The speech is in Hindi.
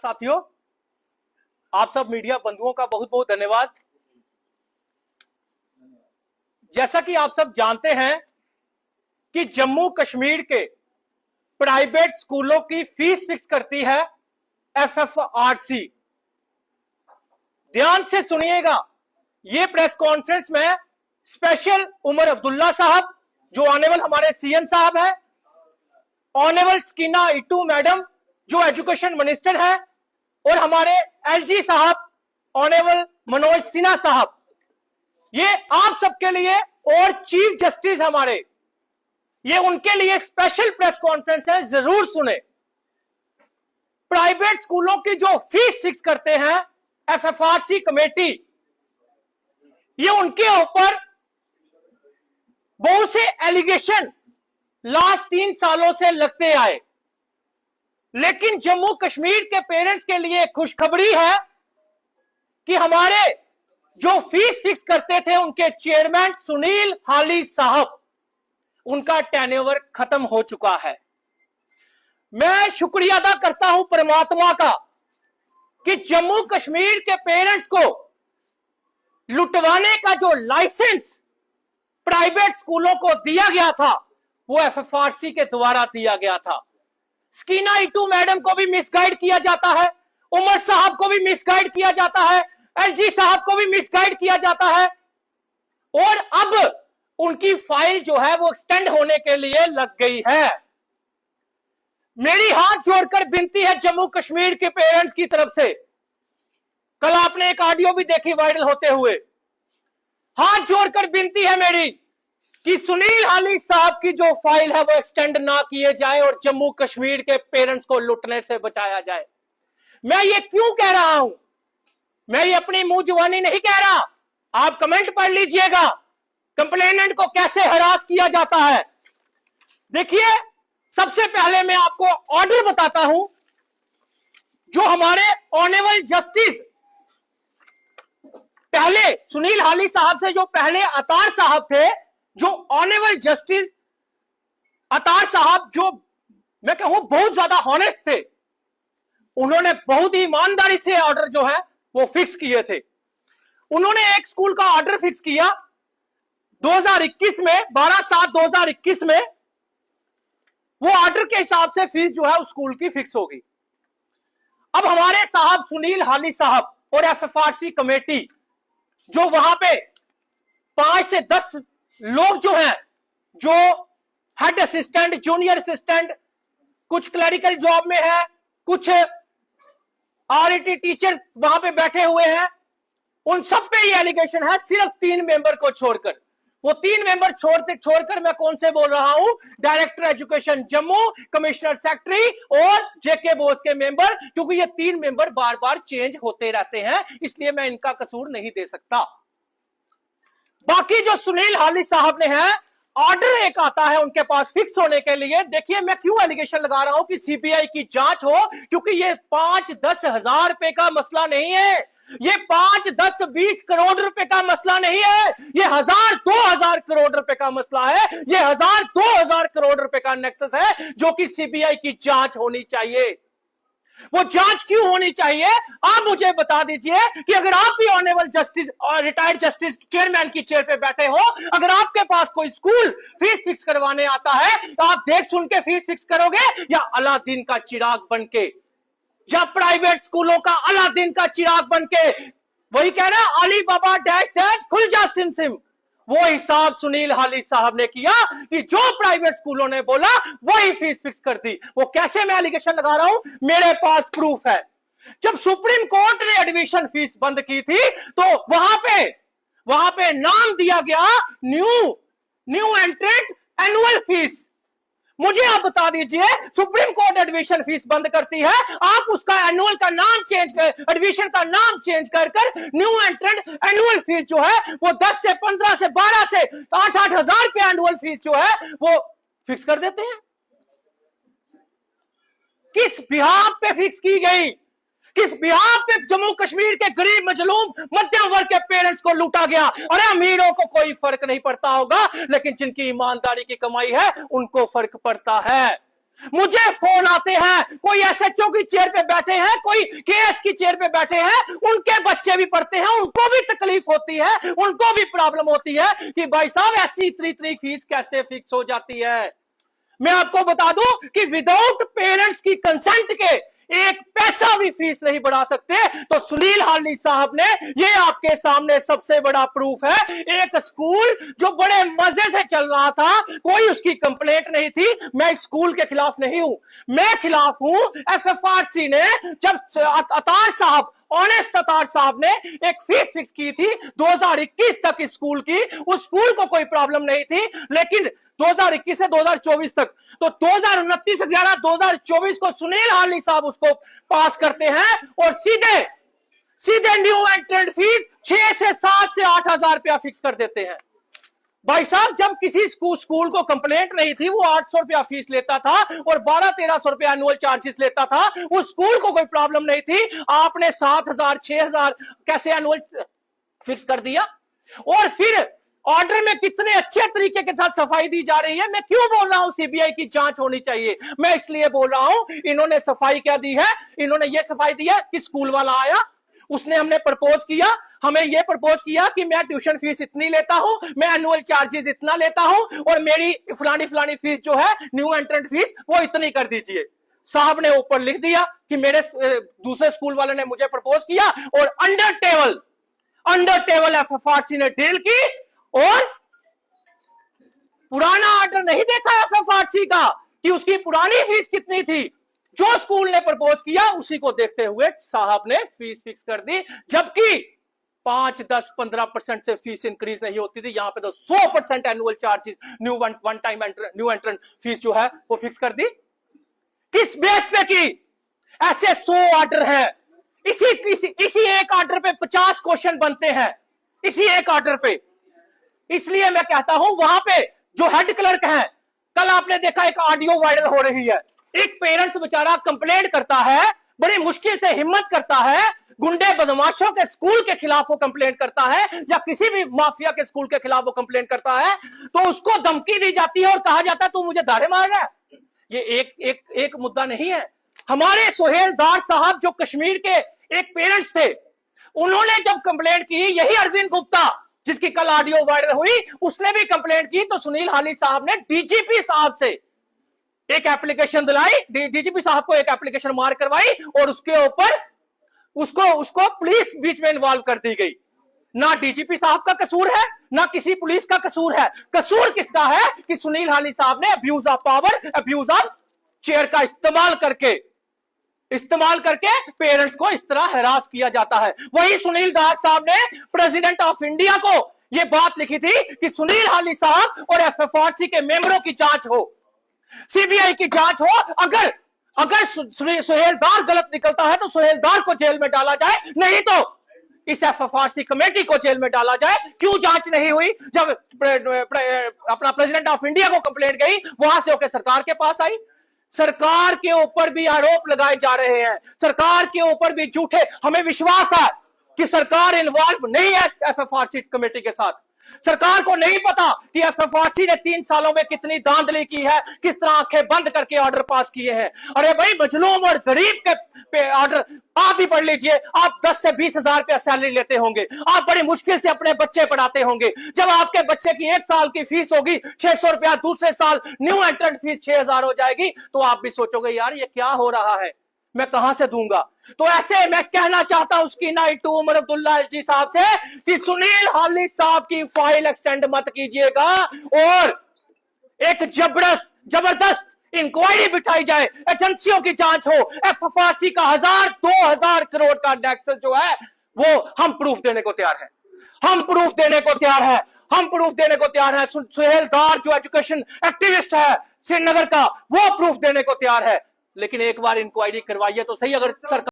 साथियों, आप सब मीडिया बंधुओं का बहुत बहुत धन्यवाद। जैसा कि आप सब जानते हैं कि जम्मू कश्मीर के प्राइवेट स्कूलों की फीस फिक्स करती है एफएफआरसी। ध्यान से सुनिएगा, ये प्रेस कॉन्फ्रेंस में स्पेशल उमर अब्दुल्ला साहब जो ऑनेबल हमारे सीएम साहब है, ऑनेबल स्कीना इट्टू मैडम जो एजुकेशन मिनिस्टर है, और हमारे एलजी साहब ऑनेबल मनोज सिन्हा साहब, ये आप सबके लिए, और चीफ जस्टिस हमारे, ये उनके लिए स्पेशल प्रेस कॉन्फ्रेंस है, जरूर सुने। प्राइवेट स्कूलों की जो फीस फिक्स करते हैं एफएफआरसी कमेटी, ये उनके ऊपर बहुत से एलिगेशन लास्ट 3 सालों से लगते आए, लेकिन जम्मू कश्मीर के पेरेंट्स के लिए खुशखबरी है कि हमारे जो फीस फिक्स करते थे उनके चेयरमैन सुनील हाली साहब, उनका टेन्योवर खत्म हो चुका है। मैं शुक्रिया अदा करता हूं परमात्मा का कि जम्मू कश्मीर के पेरेंट्स को लुटवाने का जो लाइसेंस प्राइवेट स्कूलों को दिया गया था वो एफएफआरसी के द्वारा दिया गया था। स्कीना इट्टू मैडम को भी मिसगाइड किया जाता है, उमर साहब को भी मिसगाइड किया जाता है, एलजी साहब को भी मिसगाइड किया जाता है, और अब उनकी फाइल जो है वो एक्सटेंड होने के लिए लग गई है। मेरी हाथ जोड़कर विनती है जम्मू कश्मीर के पेरेंट्स की तरफ से, कल आपने एक ऑडियो भी देखी वायरल होते हुए, हाथ जोड़कर विनती है मेरी कि सुनील हाली साहब की जो फाइल है वो एक्सटेंड ना किए जाए और जम्मू कश्मीर के पेरेंट्स को लुटने से बचाया जाए। मैं ये क्यों कह रहा हूं? मैं ये अपनी मुंह जुबानी नहीं कह रहा, आप कमेंट पढ़ लीजिएगा कंप्लेनेंट को कैसे हरास किया जाता है। देखिए, सबसे पहले मैं आपको ऑर्डर बताता हूं जो हमारे ऑनेबल जस्टिस, पहले सुनील हाली साहब से जो पहले अतार साहब थे, जो ऑनेबल जस्टिस अतार साहब, जो मैं कहूं बहुत ज्यादा हॉनेस्ट थे, उन्होंने बहुत ही ईमानदारी से ऑर्डर जो है वो फिक्स किए थे। उन्होंने एक स्कूल का ऑर्डर फिक्स किया 2021 में, 12/7/2021 में, वो ऑर्डर के हिसाब से फीस जो है उस स्कूल की फिक्स होगी। अब हमारे साहब सुनील हाली साहब और एफएफआरसी कमेटी जो वहां पे 5 से 10 लोग जो हैं, जो हेड असिस्टेंट, जूनियर असिस्टेंट, कुछ क्लरिकल जॉब में है, कुछ आरईटी टीचर वहां पे बैठे हुए हैं, उन सब पे ये एलिगेशन है, सिर्फ 3 मेंबर को छोड़कर। वो 3 मेंबर छोड़कर मैं कौन से बोल रहा हूं? Director education Jammu, commissioner secretary और जेके बोस के मेंबर, क्योंकि ये 3 मेंबर बार बार चेंज होते रहते हैं, इसलिए मैं इनका कसूर नहीं दे सकता। बाकी जो सुनील हाली साहब ने है, ऑर्डर एक आता है उनके पास फिक्स होने के लिए। देखिए, मैं क्यों एलिगेशन लगा रहा हूं कि सीबीआई की जांच हो, क्योंकि ये 5-10 हजार रुपए का मसला नहीं है, ये 5-10-20 करोड़ रुपए का मसला नहीं है, ये 1000-2000 करोड़ रुपए का मसला है, ये 1000-2000 करोड़ रुपए का नेक्सस है जो कि सीबीआई की जांच होनी चाहिए। वो जांच क्यों होनी चाहिए? आप मुझे बता दीजिए कि अगर आप भी ऑनेबल जस्टिस और रिटायर्ड जस्टिस चेयरमैन की चेयर पे बैठे हो, अगर आपके पास कोई स्कूल फीस फिक्स करवाने आता है, तो आप देख सुन के फीस फिक्स करोगे या अलादीन का चिराग बनके, या प्राइवेट स्कूलों का अलादीन का चिराग बनके, वही कह रहा है अली बाबा डैश डैश खुल जा सिम सिम, वो हिसाब सुनील हाली साहब ने किया कि जो प्राइवेट स्कूलों ने बोला वही फीस फिक्स कर दी। वो कैसे? मैं एलिगेशन लगा रहा हूं, मेरे पास प्रूफ है। जब सुप्रीम कोर्ट ने एडमिशन फीस बंद की थी तो वहां पे नाम दिया गया न्यू एंट्रेंट एनुअल फीस। मुझे आप बता दीजिए, सुप्रीम कोर्ट एडमिशन फीस बंद करती है, आप उसका एनुअल का नाम चेंज कर, एडमिशन का नाम चेंज कर न्यू एंट्रेंट एनुअल फीस जो है वो 10 से 15 से 12 से 8-8 हजार रुपए एनुअल फीस जो है वो फिक्स कर देते हैं। किस बिहाफ पे फिक्स की गई? किस बिहाफ पे जम्मू कश्मीर के गरीब मजलूम मध्यम वर्ग के पेरेंट्स को लूटा गया? अरे अमीरों को कोई फर्क नहीं पड़ता होगा, लेकिन जिनकी ईमानदारी की कमाई है उनको फर्क पड़ता है। मुझे फोन आते हैं, कोई एसएचओ की चेयर पे बैठे हैं, कोई केएस की चेयर पे बैठे हैं, उनके बच्चे भी पढ़ते हैं, उनको भी तकलीफ होती है, उनको भी प्रॉब्लम होती है कि भाई साहब ऐसी इतनी फीस कैसे फिक्स हो जाती है। मैं आपको बता दूं कि विदाउट पेरेंट्स की कंसेंट के एक पैसा भी फीस नहीं बढ़ा सकते। तो सुनील हाली साहब ने, ये आपके सामने सबसे बड़ा प्रूफ है। एक स्कूल जो बड़े मजे से चल रहा था, कोई उसकी कंप्लेंट नहीं थी। मैं इस स्कूल के खिलाफ नहीं हूं, मैं खिलाफ हूं एफएफआरसी ने। जब अतार साहब, ऑनेस्ट अतार साहब ने एक फीस फिक्स की थी 2021 तक इस स्कूल की, उस स्कूल को कोई प्रॉब्लम नहीं थी। लेकिन 2021 से 2024 तक, तो 2029 से 2024 को सुनील हाली साहब उसको पास करते हैं और सीधे न्यू एंट्रेंट फीस 6 से 7 से 8 हजार रुपया फिक्स कर देते हैं। भाई साहब, जब किसी स्कूल को कंप्लेंट नहीं थी, वो 800 रुपया फीस लेता था और 1200-1300 रुपया एनुअल चार्जेस लेता था। उस स्कूल को कोई प्रॉब्लम नहीं थी। आपने 7000 6000 कैसे एनुअल फिक्स कर दिया? और फिर ऑर्डर में कितने अच्छे तरीके के साथ सफाई दी जा रही है। मैं क्यों बोल रहा हूं सीबीआई की जांच होनी चाहिए? मैं इसलिए बोल रहा हूं, इन्होंने सफाई क्या दी है? इन्होंने ये सफाई दी है कि स्कूल वाला आया, उसने हमने प्रपोज किया, हमें यह प्रपोज किया कि मैं ट्यूशन फीस इतनी लेता हूं, मैं एनुअल चार्जेस इतना लेता हूं और मेरी फलानी फीस जो है न्यू एंट्रेंट फीस वो इतनी कर दीजिए। साहब ने ऊपर लिख दिया कि मेरे दूसरे स्कूल वाले ने मुझे प्रपोज किया और अंडर टेबल एफएफआरसी ने डील की और पुराना ऑर्डर नहीं देखा एफएफआरसी का कि उसकी पुरानी फीस कितनी थी। जो स्कूल ने प्रपोज किया उसी को देखते हुए साहब ने फीस फिक्स कर दी, जबकि 5, 10, 15% से फीस इंक्रीज नहीं होती थी। यहां पे तो 100% एनुअल चार्जेस, न्यू एंट्रेंट फीस जो है वो फिक्स कर दी। किस बेस पे की? ऐसे 100 ऑर्डर है, इसी एक ऑर्डर पे 50 क्वेश्चन बनते हैं, इसी एक ऑर्डर पे। इसलिए मैं कहता हूं, वहां पे जो हेड क्लर्क है, कल आपने देखा एक ऑडियो वायरल हो रही है, एक पेरेंट्स बेचारा कंप्लेंट करता है, बड़ी मुश्किल से हिम्मत करता है, गुंडे बदमाशों के स्कूल के खिलाफ वो कंप्लेंट करता है या किसी भी माफिया के स्कूल के खिलाफ वो कंप्लेंट करता है, तो उसको धमकी दी जाती है और कहा जाता है तू मुझे धाड़े मार रहा है। ये एक मुद्दा नहीं है। हमारे सोहेल दार साहब जो कश्मीर के एक पेरेंट्स थे, उन्होंने जब कंप्लेंट की, यही अरविंद गुप्ता जिसकी कल ऑडियो वायरल हुई, उसने भी कंप्लेंट की, तो सुनील हाली साहब ने डीजीपी साहब से एक एप्लीकेशन दिलाई, डीजीपी साहब को एक एप्लीकेशन मार करवाई और उसके ऊपर उसको पुलिस बीच में इन्वॉल्व कर दी गई। ना डीजीपी साहब का कसूर है, ना किसी पुलिस का कसूर है। कसूर किसका है कि सुनील हाली साहब ने abuse of power, abuse of chair का इस्तेमाल करके पेरेंट्स को इस तरह हरास किया जाता है। वही सुनील दास साहब ने प्रेसिडेंट ऑफ इंडिया को यह बात लिखी थी कि सुनील हाली साहब और एफएफआरसी के मेंबरों की जांच हो, सीबीआई की जांच हो। अगर सुहेल दार गलत निकलता है तो सुहेल दार को जेल में डाला जाए, नहीं तो इस एफएफआरसी कमेटी को जेल में डाला जाए। क्यों जांच नहीं हुई? जब अपना प्रेसिडेंट ऑफ इंडिया को कंप्लेंट गई, वहां से होकर सरकार के पास आई। सरकार के ऊपर भी आरोप लगाए जा रहे हैं, सरकार के ऊपर भी झूठे। हमें विश्वास है कि सरकार इन्वॉल्व नहीं है एफएफआरसी कमेटी के साथ। सरकार को नहीं पता कि एफएफआरसी ने 3 सालों में कितनी धांधली की है, किस तरह आंखें बंद करके ऑर्डर पास किए हैं। अरे भाई, मजलूम और गरीब के ऑर्डर आप ही पढ़ लीजिए। आप 10 से 20 हजार रुपया सैलरी लेते होंगे, आप बड़ी मुश्किल से अपने बच्चे पढ़ाते होंगे। जब आपके बच्चे की 1 साल की फीस होगी 600 रुपया, दूसरे साल न्यू एंट्रेंट फीस 6000 हो जाएगी, तो आप भी सोचोगे यार ये क्या हो रहा है, मैं कहां से दूंगा। तो ऐसे मैं कहना चाहता हूं उसकी नाइट टू उमर अब्दुल्ला जी साहब से कि सुनील हाली साहब की फाइल एक्सटेंड मत कीजिएगा और एक जबरदस्त इंक्वायरी बिठाई जाए, एजेंसियों की जांच हो। एफएफआरसी का 1000-2000 करोड़ का टैक्स जो है वो हम प्रूफ देने को तैयार है, हम प्रूफ देने को तैयार है। सुहेल दार जो एजुकेशन एक्टिविस्ट है श्रीनगर का, वो प्रूफ देने को तैयार है। लेकिन एक बार इंक्वायरी करवाइए तो सही। अगर सरकार